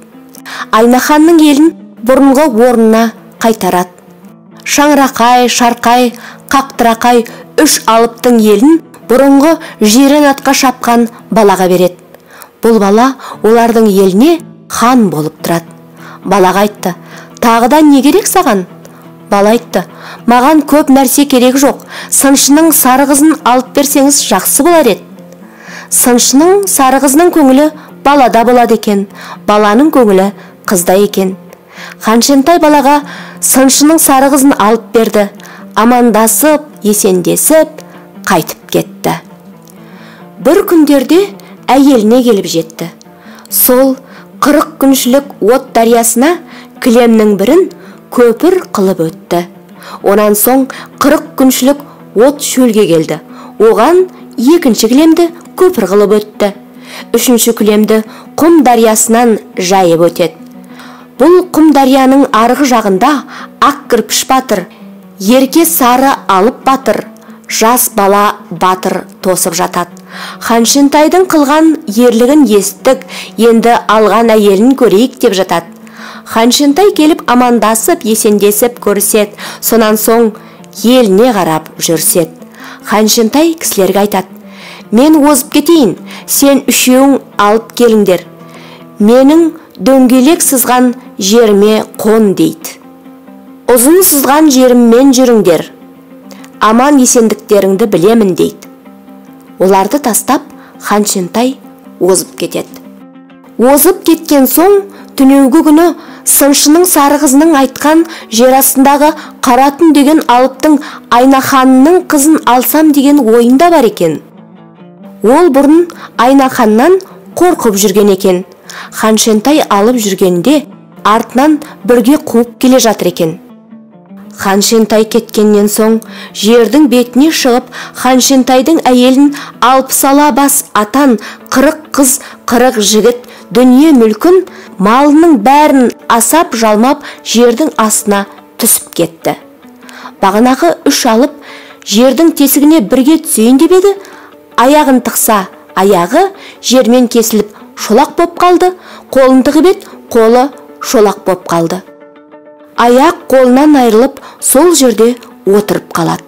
Айнаханның елін бұрынғы орнына қайтарады. Шаңырақай, Шарқай, Қақтырақай 3 алыптың елін бұрынғы Жиренатқа шапқан балаға береді. Бұл бала олардың еліне хан болып тұрады. Балаға айтты: Тағыда не керек саған? Бала айтты: маған көп нәрсе керек жоқ, сыншының сары қызын алып берсеңіз жақсы болар еді. Сыншының сары қызының көңілі балада болады екен, баланың көңілі қызда екен. Ханшентай балаға сыншының сары қызын алып берді, амандасып, есендесіп, қайтып кетті. Бір күндерде әйеліне келіп жетті. Сол 40 күншілік от дариясына кілемнің бірін көпір қылып өтті. Онан соң 40 күншілік от шөлге келді. Оған екінші кілемді көпір қылып өтті. Үшінші кілемді құм дариясынан жайып өтеді. Бұл құм дарияның арғы жағында ақ кірпіш батыр, ерке сары алып батыр, жас бала батыр тосып жатады. Ханшентайдың қылған ерлігін естік, енді алған әйелін көрейік деп жатады. Ханшентай келіп амандасып, есендесіп көрісет, сонан соң еліне қарап жүрсет. Ханшентай кісілерге айтады: мен озып кетейін, сен үшеуің алып келіңдер. Менің дөңгелек сызған жеріме қон дейді. Ұзын сызған жеріммен жүріңдер. Аман есендіктеріңді білемін дейді. Оларды тастап, Ханшентай озып кетеді. Озып кеткен соң, түнеугі күні сыншының сары қызының айтқан жер астындағы қара түн деген алыптың Айнаханның қызын алсам деген ойында бар екен. Ол бұрын Айнаханнан қорқып жүрген екен. Ханшентай алып жүргенде артынан бірге қуып келе жатыр екен. Ханшентай кеткеннен соң жердің бетіне шығып, Ханшентайдың әйелін алып сала бас атан 40 қыз, 40 жігіт дүние мүлкін, малының бәрін асап жалмап жердің астына түсіп кетті. Бағанағы 3 алып жердің тесігіне бірге түсейін деп еді, аяғын тықса, аяғы жермен кесіліп шолақ боп қалды, қолын тығып еді, қолы шолақ боп қалды. Аяқ қолынан айырылып, сол жерде отырып қалады.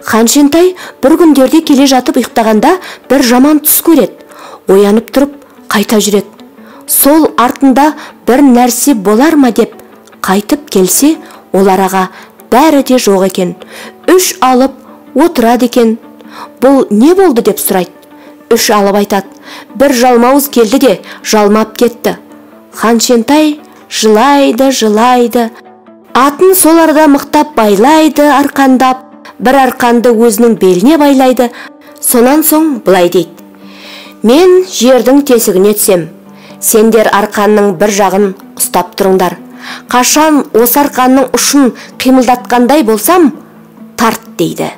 Ханшентай бір күндерде келе жатып ұйықтағанда бір жаман түс көреді. Оянып тұрып, қайта жүреді. Сол артында бір нәрсе болар ма деп қайтып келсе, ол араға бәрі де жоқ екен. 3 алып отырады екен. Бұл не болды деп сұрайды. 3 алып айтады: бір жалмауыз келді де жалмап кетті. Ханшентай жылайды, жылайды. Атын сол арада мықтап байлайды, арқандап, бір арқанды өзінің беліне байлайды. Сонан соң былай дейді: мен жердің тесігіне түсем, сендер арқанның бір жағын ұстап тұрыңдар. Қашан осы арқанның ұшын қимылдатқандай болсам, тарт дейді.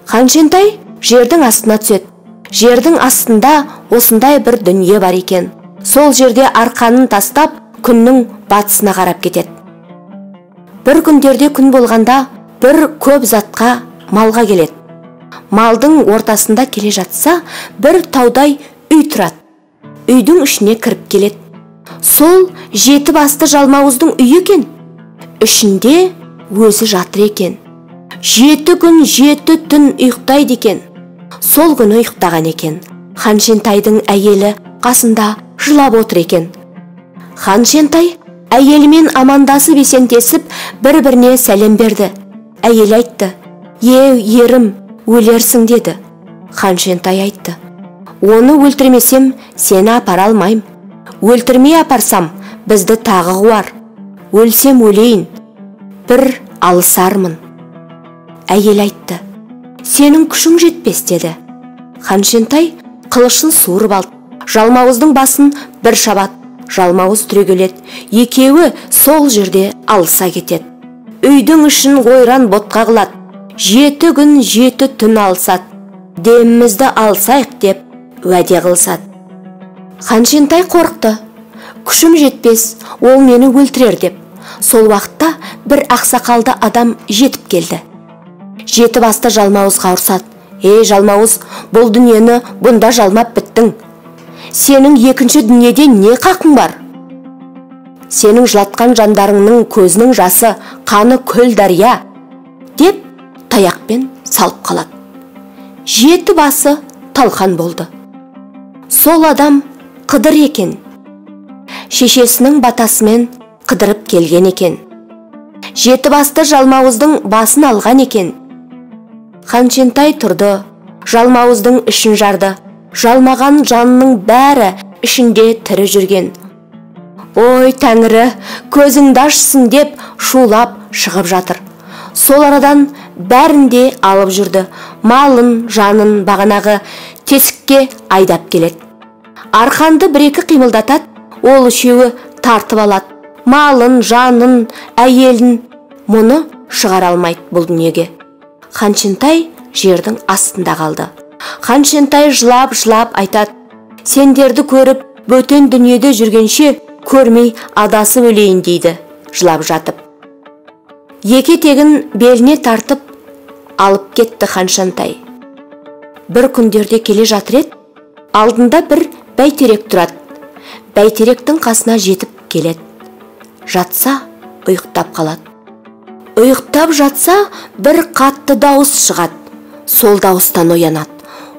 Ханшентай жердің астына түседі. Жердің астында осындай бір дүние бар екен. Сол жерде арқанын тастап, күннің батысына қарап кетеді. Бір күндерде күн болғанда бір көп затқа малға келеді. Малдың ортасында келе жатса, бір таудай үй тұрады. Үйдің ішіне кіріп келеді. Сол 7 басты жалмауыздың үйі екен. Ішінде өзі жатыр екен. 7 күн 7 түн ұйықтайды екен. Сол күні ұйықтаған екен. Ханшентайдың әйелі қасында жылап отыр екен. Ханшентай әйелімен амандасып есентесіп, бір-біріне сәлем берді. Әйел айтты: ерім, өлерсің деді. Ханшентай айтты: оны өлтірмесем, сені апара алмайым. Өлтірмей апарсам, бізді тағы қуар. Өлсем өлейін, бір алысармын. Әйел айтты: сенің күшің жетпес деді. Ханшентай қылышын суырып алды. Жалмауыздың басын бір шабат. Жалмауыз түрегеледі. Екеуі сол жерде алыса кетеді. Үйдің ішін ойран ботқа қылады. 7 күн 7 түн алысады. Демімізді алсайық деп уәде қылысады. Ханшентай қорықты. Күшім жетпес, ол мені өлтірер деп. Сол уақытта бір ақсақалды адам жетіп келді. 7 басты жалмауызға ұрсады: ей жалмауыз, бұл дүниені бұнда жалмап біттің. Сенің екінші дүниеде не қақың бар? Сенің жылатқан жандарыңның көзінің жасы, қаны көл дария, деп таяқпен салып қалады. 7 басы талқан болды. Сол адам Қыдыр екен. Шешесінің батасымен қыдырып келген екен. жеті басты жалмауыздың басын алған екен. Ханшентай тұрды, жалмауыздың ішін жарды. Жалмаған жанының бәрі ішінде тірі жүрген. Ой Тәңірі, көзіңді ашсын деп шулап шығып жатыр. Сол арадан бәрінде алып жүрді. Малын, жанын бағанағы тесікке айдап келеді. Арқанды бір-екі қимылдатады, ол үшеуі тартып алады. Малын, жанын, әйелін. Мұны шығара алмайды бұл дүниеге. Ханшентай жердің астында қалды. Ханшентай жылап-жылап айтады: сендерді көріп, бөтен дүниеде жүргенше көрмей адасып өлейін дейді, жылап жатып. Екі етегін беліне тартып алып кетті Ханшентай. Бір күндерде келе жатыр еді, алдында бір бәйтерек тұрады. Бәйтеректің қасына жетіп келеді. Жатса, ұйықтап қалады. Ұйықтап жатса, бір қатты дауыс шығады. Сол дауыстан оянады.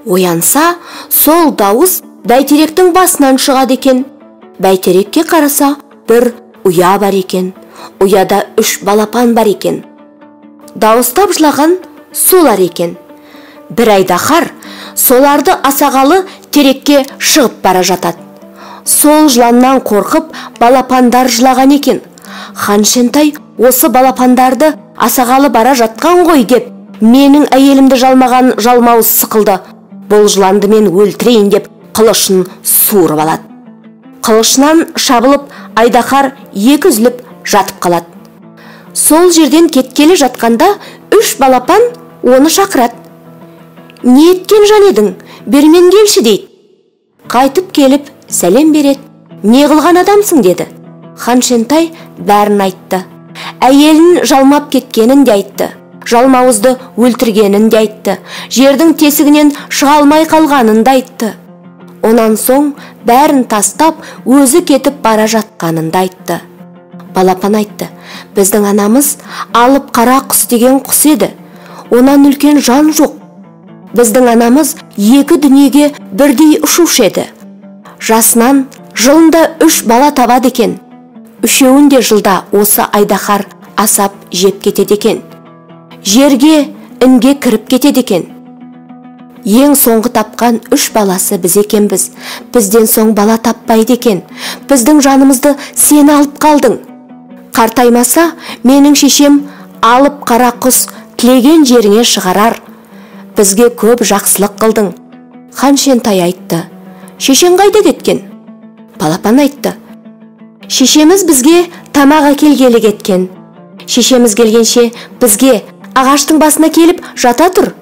Оянса, сол дауыс бәйтеректің басынан шығады екен. Бәйтерекке қараса, бір ұя бар екен. Ұяда 3 балапан бар екен. Дауыстап жылаған солар екен. Бір айдаһар соларды асағалы терекке шығып бара жатады. Сол жыланнан қорқып балапандар жылаған екен. Ханшентай осы балапандарды асағалы бара жатқан ғой деп, менің әйелімді жалмаған жалмауыз сықылды. Бұл жыланды мен өлтірейін деп қылышын суырып алады. Қылышынан шабылып айдаһар екі үзіліп жатып қалады. Сол жерден кеткелі жатқанда 3 балапан оны шақырады. Не еткен жан едің, бермен келші дейді. Қайтып келіп сәлем береді. Не қылған адамсың деді. Ханшентай бәрін айтты. Әйелін жалмап кеткенін де айтты. Жалмауызды өлтіргенін де айтты. Жердің тесігінен шыға алмай қалғанын да айтты. Онан соң бәрін тастап өзі кетіп бара жатқанын да айтты. Балапан айтты: біздің анамыз алып қара құс деген құс еді. Онан үлкен жан жоқ. Біздің анамыз 2 дүниеге бірдей ұшушы еді. Жасынан жылында 3 бала табады екен. Үшеуін де жылда осы айдаһар асап жеп кетеді екен. Жерге, інге кіріп кетеді екен. Ең соңғы тапқан 3 баласы біз екенбіз. Бізден соң бала таппайды екен. Біздің жанымызды сен алып қалдың. Қартаймаса, менің шешем алып қара құс тілеген жеріңе шығарар. Бізге көп жақсылық қылдың. Ханшентай айтты: шешең қайда кеткен? Балапан айтты: шешеміз бізге тамақ әкелгелі кеткен. Шешеміз келгенше бізге ағаштың басына келіп жата тұр.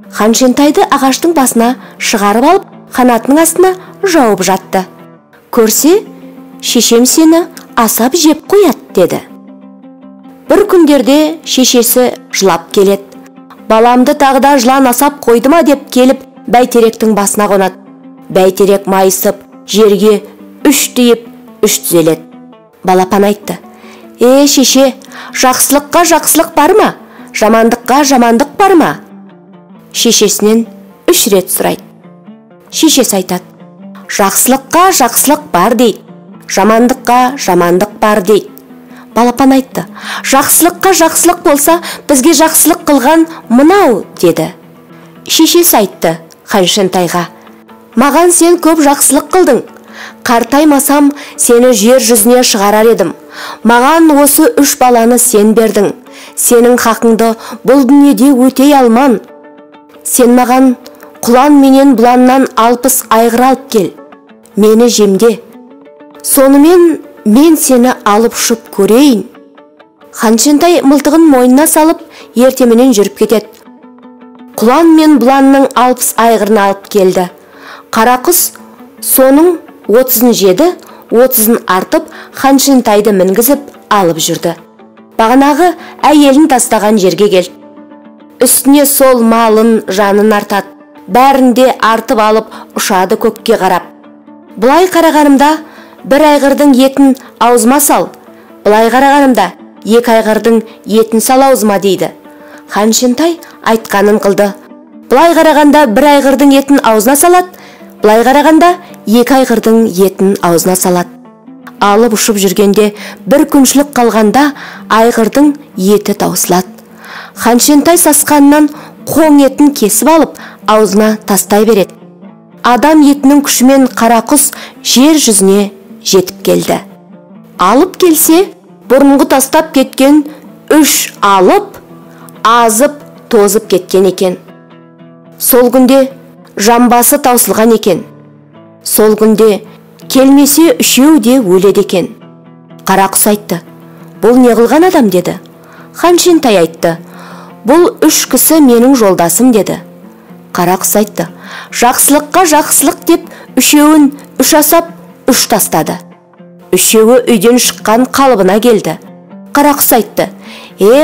Ханшентайды ағаштың басына шығарып алып, қанатының астына жауып жатты. Көрсе, шешем сені асап жеп қояды деді. Бір күндерде шешесі жылап келеді. Баламды тағда жылан асап қойды ма деп келіп бәйтеректің басына қонады. Бәйтерек майысып, жерге 3 тиіп 3 түзеледі. Балапан айтты: шеше, жақсылыққа жақсылық бар ма? Жамандыққа жамандық бар ма? Шешесінен 3 рет сұрайды. Шешесі айтады: жақсылыққа жақсылық бар дейді, жамандыққа жамандық бар дейді. Балапан айтты: жақсылыққа жақсылық болса, бізге жақсылық қылған мынау деді. Шешесі айтты Ханшентайға: маған сен көп жақсылық қылдың. Қартаймасам, сені жер жүзіне шығарар едім. Маған осы 3 баланы сен бердің. Сенің хақыңды бұл дүниеде өтей алман. Сен маған құлан менен бұланнан 60 айғыр алып кел. Мені жемде. Сонымен мен сені алып ұшып көрейін. Ханшентай мылтығын мойнына салып, ертеменен жүріп кетеді. Құлан мен бұланның 60 айғырын алып келді. Қарақұс соның 30-ын жеді, 30-ын артып, Ханшентайды мінгізіп алып жүрді. Бағанағы әйелін тастаған жерге келді. Үстіне сол малын, жанын артады. Бәрінде артып алып ұшады көкке қарап. Бұлай қарағанымда бір айғырдың етін аузыма сал, бұлай қарағанымда 2 айғырдың етін сал аузыма дейді. Ханшентай айтқанын қылды. Бұлай қарағанда бір айғырдың етін аузына салады, бұлай қарағанда 2 айғырдың етін аузына салады. Алып ұшып жүргенде бір күншілік қалғанда айғырдың еті таусылады. Ханшентай сасқанынан қоң етін кесіп алып аузына тастай береді. Адам етінің күшімен қарақұс жер жүзіне жетіп келді. Алып келсе, бұрынғы тастап кеткен 3 алып, азып, тозып кеткен екен. Сол күнде жамбасы таусылған екен. Сол күнде келмесе 3-еу де өледі екен. Қарақұс айтты: "Бұл не қылған адам?" деді. Ханшентай айтты: "Бұл 3 кісі менің жолдасым" деді. Қарақұс айтты: "Жақсылыққа жақсылық" деп 3-еуін 3 асап 3 тастады. 3-еуі үйден шыққан қалыбына келді. Қарақұс айтты: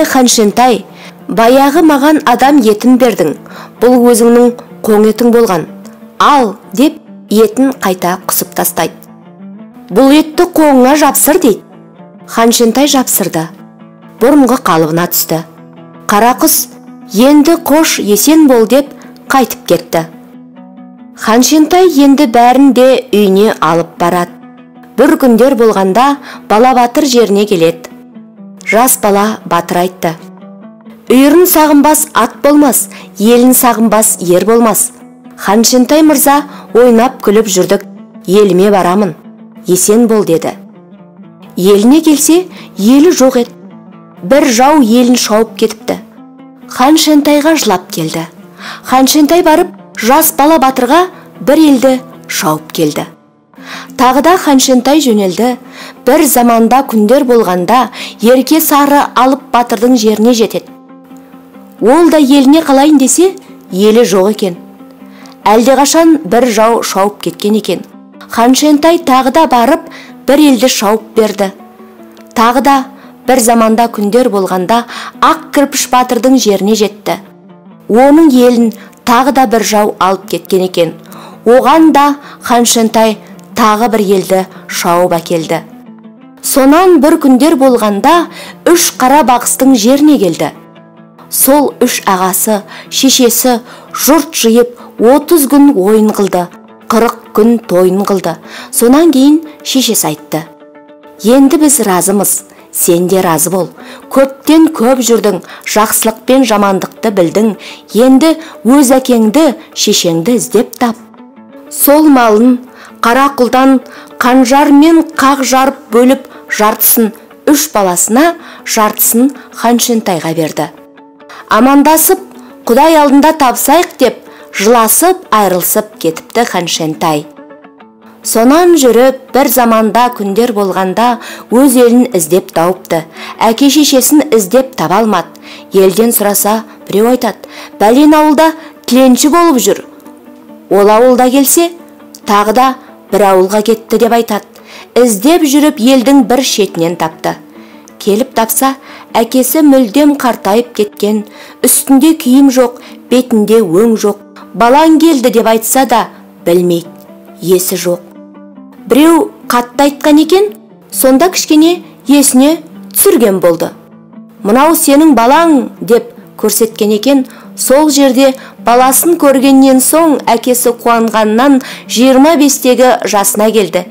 Ханшентай, баяғы маған адам етін бердің. Бұл өзіңнің қоң етің болған. Ал" деп етін қайта құсып тастайды. "Бұл етті қоңыңа жапсыр" дейді. Ханшентай жапсырды. Бұрынғы қалыбына түсті. Қарақұс "Енді қош есен бол" деп қайтып кетті. Ханшентай енді бәрін де үйіне алып барады. Бір күндер болғанда бала батыр жеріне келеді. Жас бала батыр айтты: "Үйірін сағынбас ат болмас, елін сағынбас ер болмас. Ханшентай мырза, ойнап күліп жүрдік, еліме барамын, есен бол" деді. Еліне келсе, елі жоқ еді. Бір жау елін шауып кетіпті. Ханшентайға жылап келді. Ханшентай барып, жас бала батырға бір елді шауып келді. Тағы да Ханшентай жөнелді. Бір заманда күндер болғанда ерке сары алып батырдың жеріне жетеді. Ол да еліне қалайын десе, елі жоқ екен. Әлдеқашан бір жау шауып кеткен екен. Ханшентай тағы да барып, бір елді шауып берді. Тағы да бір заманда күндер болғанда ақ кірпіш батырдың жеріне жетті. Оның елін тағы да бір жау алып кеткен екен. Оған да Ханшентай тағы бір елді шауып әкелді. Сонан бір күндер болғанда 3 қара бақыстың жеріне келді. Сол 3 ағасы, шешесі жұрт жиып 30 күн ойын қылды, 40 күн тойын қылды. Сонан кейін шешесі айтты: "Енді біз разымыз, сен де разы бол. Көптен көп жүрдің, жақсылық пен жамандықты білдің. Енді өз әкеңді, шешеңді іздеп тап. Сол малын қара құлдан қанжармен қақ жарып бөліп, жартысын 3 баласына, жартысын Ханшентайға берді. Амандасып, Құдай алдында табысайық деп, жыласып, айрылсып кетіпті Ханшентай. Сонан жүріп, бір заманда күндер болғанда өз елін іздеп тауыпты. Әке шешесін іздеп таба алмады. Елден сұраса, біреу айтады: "Бәлен ауылда тіленші болып жүр." Ол ауылда келсе, тағы да бір ауылға кетті деп айтады. Іздеп жүріп елдің бір шетінен тапты. Келіп тапса, әкесі мүлдем қартайып кеткен, үстінде киім жоқ, бетінде өң жоқ. Балаң келді деп айтса да білмейді, есі жоқ. Біреу қатты айтқан екен, сонда кішкене есіне түсірген болды. "Мынау сенің балаң" деп көрсеткен екен. Сол жерде баласын көргеннен соң әкесі қуанғаннан 25-тегі жасына келді.